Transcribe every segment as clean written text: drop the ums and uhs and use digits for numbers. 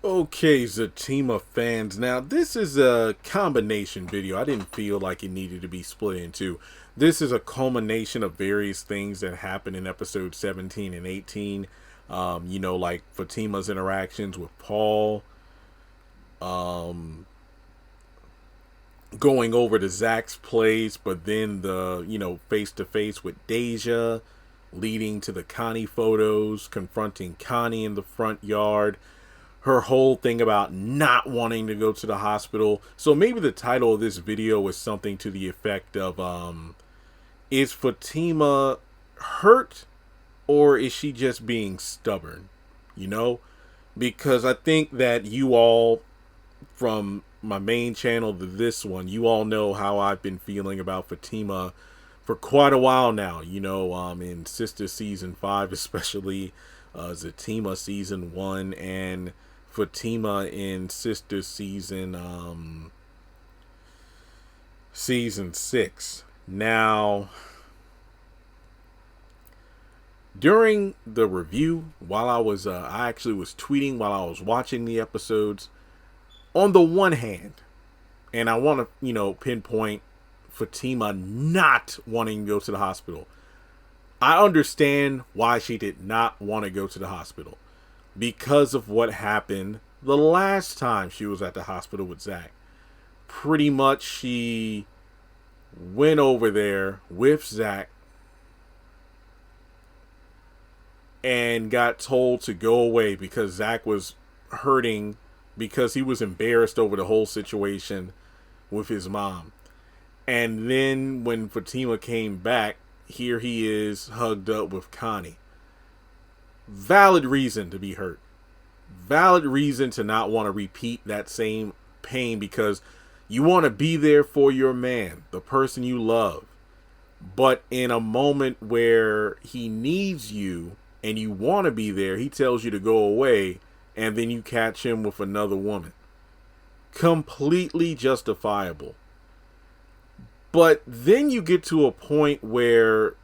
Okay, Zatima fans. Now, this is a combination video. I didn't feel like it needed to be split in two. This is a culmination of various things that happened in episode 17 and 18. Like Fatima's interactions with Paul, um, going over to Zach's place, but then the face to face with Deja, leading to the Connie photos, confronting Connie in the front yard, her whole thing about not wanting to go to the hospital. So maybe the title of this video is something to the effect of is Fatima hurt, or is she just being stubborn? You know? Because I think that you all, from my main channel to this one, you all know how I've been feeling about Fatima for quite a while now. In Sistas season 5, especially Zatima season 1, and Fatima in Sistas season 6. Now, during the review, while I actually was tweeting while I was watching the episodes. On the one hand, and I want to, pinpoint Fatima not wanting to go to the hospital. I understand why she did not want to go to the hospital, because of what happened the last time she was at the hospital with Zach. Pretty much she went over there with Zach and got told to go away because Zach was hurting, because he was embarrassed over the whole situation with his mom. And then when Fatima came back, here he is hugged up with Connie. Valid reason to be hurt. Valid reason to not want to repeat that same pain, because you want to be there for your man, the person you love. But in a moment where he needs you and you want to be there, he tells you to go away, and then you catch him with another woman. Completely justifiable. But then you get to a point where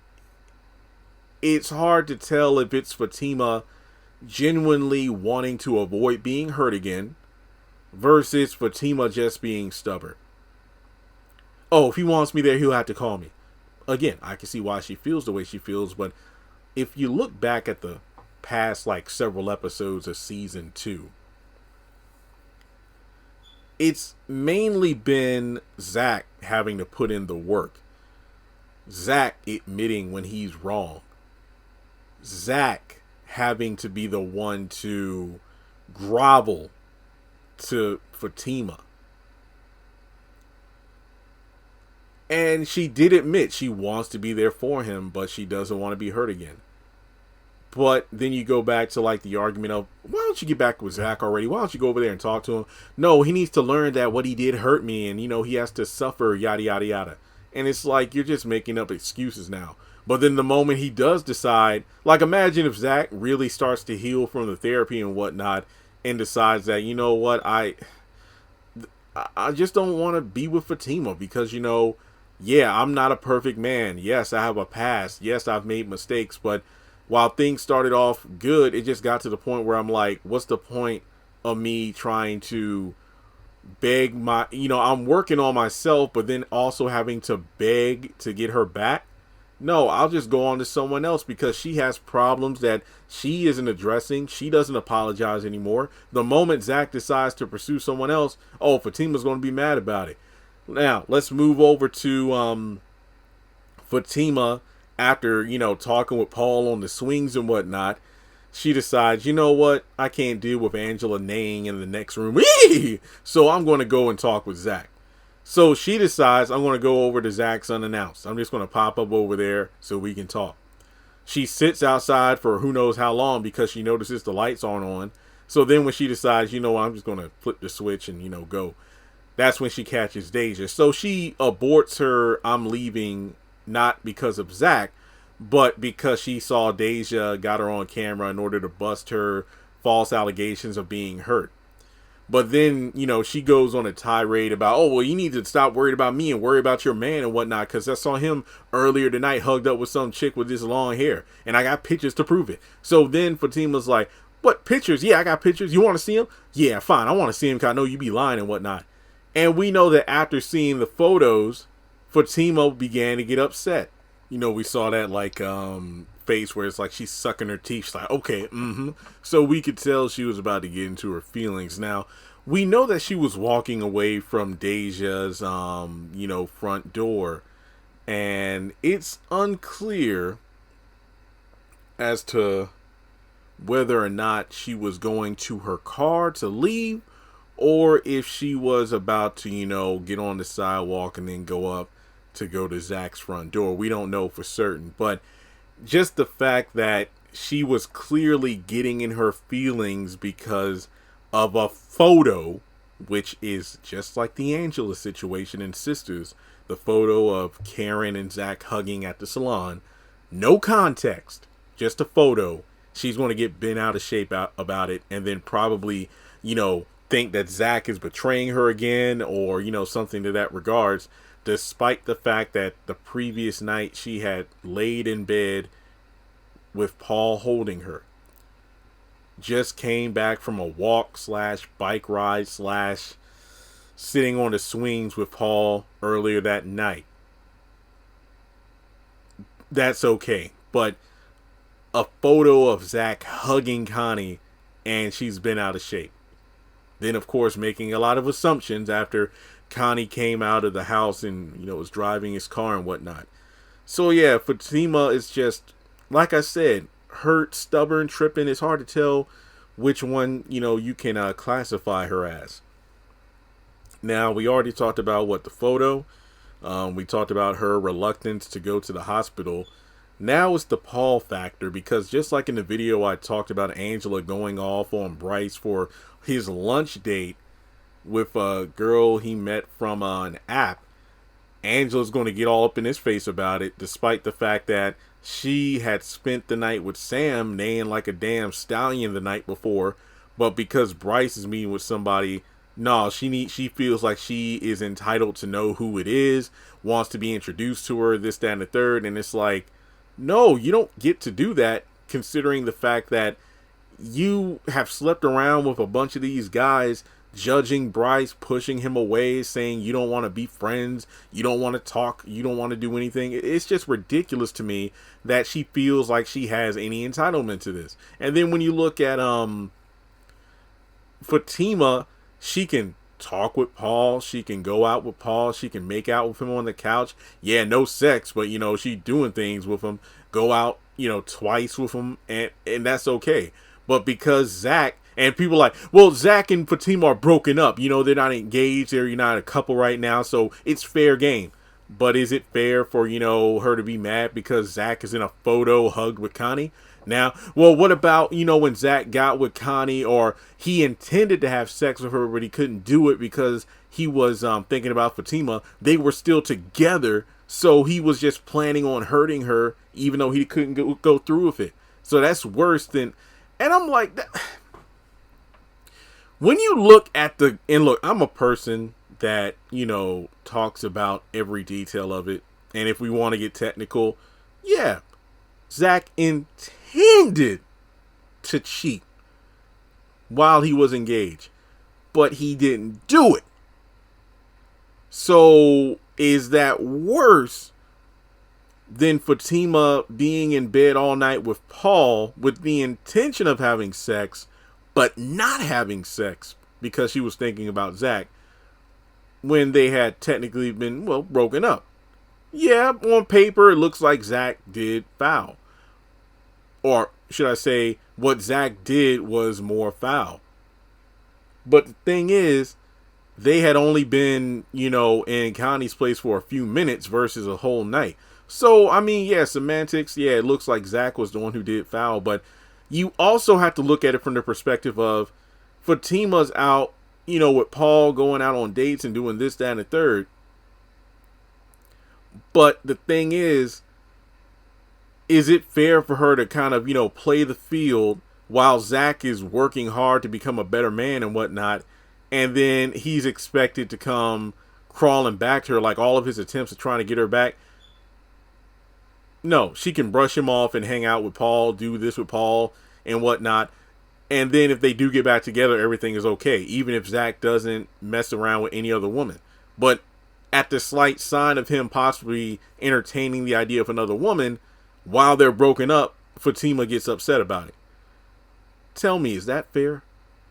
it's hard to tell if it's Fatima genuinely wanting to avoid being hurt again versus Fatima just being stubborn. Oh, if he wants me there, he'll have to call me. Again, I can see why she feels the way she feels, but if you look back at the past several episodes of season 2, it's mainly been Zach having to put in the work. Zach admitting when he's wrong. Zach having to be the one to grovel to Fatima. And she did admit she wants to be there for him, but she doesn't want to be hurt again. But then you go back to the argument of, why don't you get back with Zach already? Why don't you go over there and talk to him? No, he needs to learn that what he did hurt me, and he has to suffer, yada yada yada. And it's you're just making up excuses now. But then the moment he does decide, imagine if Zach really starts to heal from the therapy and whatnot, and decides that, you know what, I just don't want to be with Fatima because, yeah, I'm not a perfect man. Yes, I have a past. Yes, I've made mistakes, but while things started off good, it just got to the point where I'm like, what's the point of me trying to beg I'm working on myself, but then also having to beg to get her back? No, I'll just go on to someone else because she has problems that she isn't addressing. She doesn't apologize anymore. The moment Zach decides to pursue someone else, oh, Fatima's going to be mad about it. Now, let's move over to Fatima. After, talking with Paul on the swings and whatnot, she decides, you know what? I can't deal with Angela neighing in the next room. So I'm going to go and talk with Zach. So she decides, I'm going to go over to Zach's unannounced. I'm just going to pop up over there so we can talk. She sits outside for who knows how long because she notices the lights aren't on. So then when she decides, I'm just going to flip the switch and, go. That's when she catches Deja. So she aborts her I'm leaving, not because of Zach, but because she saw Deja, got her on camera in order to bust her false allegations of being hurt. But then, she goes on a tirade about, oh, well, you need to stop worried about me and worry about your man and whatnot, because I saw him earlier tonight hugged up with some chick with this long hair, and I got pictures to prove it. So then Fatima's like, What, pictures? Yeah, I got pictures. You want to see them? Yeah, fine. I want to see them because I know you be lying and whatnot. And we know that after seeing the photos, Fatima began to get upset. You know, we saw that like face where it's like she's sucking her teeth. She's like, okay, So we could tell she was about to get into her feelings. Now, we know that she was walking away from Deja's front door. And it's unclear as to whether or not she was going to her car to leave, or if she was about to, get on the sidewalk and then go to Zach's front door. We don't know for certain, but just the fact that she was clearly getting in her feelings because of a photo, which is just like the Angela situation in Sistas, the photo of Karen and Zach hugging at the salon. No context, just a photo. She's going to get bent out of shape about it, and then probably, think that Zach is betraying her again, or, something to that regards, despite the fact that the previous night she had laid in bed with Paul holding her. Just came back from a walk / bike ride / sitting on the swings with Paul earlier that night. That's okay. But a photo of Zach hugging Connie and she's been out of shape. Then, of course, making a lot of assumptions after Connie came out of the house and, was driving his car and whatnot. So, yeah, Fatima is just, like I said, hurt, stubborn, tripping. It's hard to tell which one, you can classify her as. Now, we already talked about the photo. We talked about her reluctance to go to the hospital. Now it's the Paul factor, because just like in the video I talked about Angela going off on Bryce for his lunch date with a girl he met from an app, Angela's going to get all up in his face about it, despite the fact that she had spent the night with Sam neighing like a damn stallion the night before. But because Bryce is meeting with somebody, no, she feels like she is entitled to know who it is, wants to be introduced to her, this, that, and the third. And it's like, no, you don't get to do that, considering the fact that you have slept around with a bunch of these guys, judging Bryce, pushing him away, saying you don't want to be friends, you don't want to talk, you don't want to do anything. It's just ridiculous to me that she feels like she has any entitlement to this. And then when you look at Fatima, she can talk with Paul, she can go out with Paul, she can make out with him on the couch. Yeah, no sex, but she doing things with him, go out, twice with him, and that's okay. But because Zach, and people like, well, Zach and Fatima are broken up, they're not engaged, they're not a couple right now, so it's fair game. But is it fair for, her to be mad because Zach is in a photo hugged with Connie? Now, well, what about, when Zach got with Connie, or he intended to have sex with her, but he couldn't do it because he was thinking about Fatima. They were still together, so he was just planning on hurting her, even though he couldn't go through with it. So that's worse than, and I'm like, that. When you look at and look, I'm a person that, talks about every detail of it. And if we want to get technical, yeah, Zach intended to cheat while he was engaged, but he didn't do it. So is that worse than Fatima being in bed all night with Paul with the intention of having sex, but not having sex because she was thinking about Zach, when they had technically been, broken up? Yeah, on paper, it looks like Zach did foul. Or should I say, what Zach did was more foul. But the thing is, they had only been, in Connie's place for a few minutes versus a whole night. So, I mean, yeah, semantics, yeah, it looks like Zach was the one who did foul. But you also have to look at it from the perspective of Fatima's out, with Paul going out on dates and doing this, that, and the third. But the thing is it fair for her to kind of, play the field while Zach is working hard to become a better man and whatnot, and then he's expected to come crawling back to her, like all of his attempts at trying to get her back? No, she can brush him off and hang out with Paul, do this with Paul and whatnot. And then if they do get back together, everything is okay, even if Zach doesn't mess around with any other woman. But at the slight sign of him possibly entertaining the idea of another woman while they're broken up, Fatima gets upset about it. Tell me, is that fair?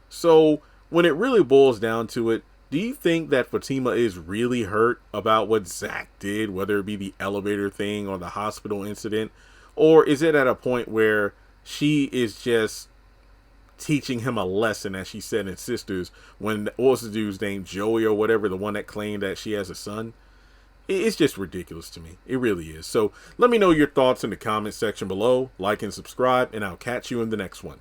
So when it really boils down to it, do you think that Fatima is really hurt about what Zach did, whether it be the elevator thing or the hospital incident? Or is it at a point where she is just teaching him a lesson, as she said in Sisters, when, what was the dude's name, Joey or whatever, the one that claimed that she has a son? It's just ridiculous to me. It really is. So let me know your thoughts in the comment section below. Like and subscribe, and I'll catch you in the next one.